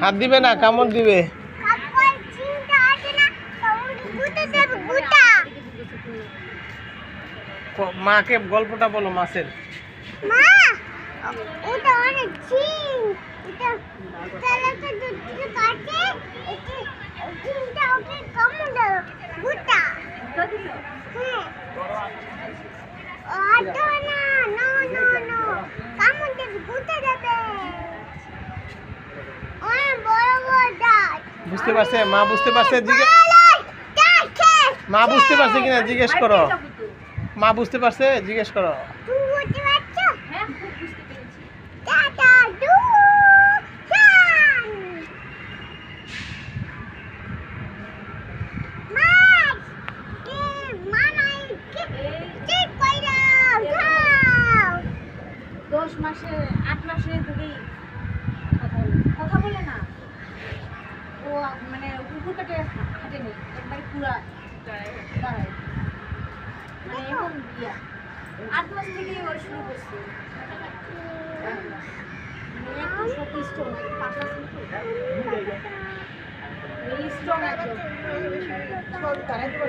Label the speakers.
Speaker 1: হাত দিবে না, কামড় দিবে। মাকে গল্পটা বলো মাছের।
Speaker 2: মা ওটা অনেক ঝিং, এটা চালাতে দুধ কাটে, এটা ঝিংটা ওকে কামড়ে গুটা। হ্যাঁ আটো না, নো নো নো, কামড়ে গুটা দেবে। অনেক বড় বড় দাঁত।
Speaker 1: বুঝতে পারছে? মা বুঝতে পারছে? মা বুঝতে পারছে কিনা জিজ্ঞেস করো। মা বুঝতে পারছে? জিজ্ঞেস করো।
Speaker 2: তুমি বুঝতে পারছো?
Speaker 3: হ্যাঁ, খুব বুঝতে পেরেছি।
Speaker 2: টাটা দু চান মাছ কে মামাই কে ঠিক কইরা যাও
Speaker 3: 10 মাসে 8 মাসে থেকেই কথা বলে না। ও মানে কুকুর কাটে হাঁটেনি, একবারে পুরা দাঁড়ায়। মানে এমন ইয়া 8 মাস থেকেই ও শুরু করছে। মানে একটু শক্তি স্ট্রং, পাতলা ছিল ভেরি স্ট্রং একদম। সব তারা তো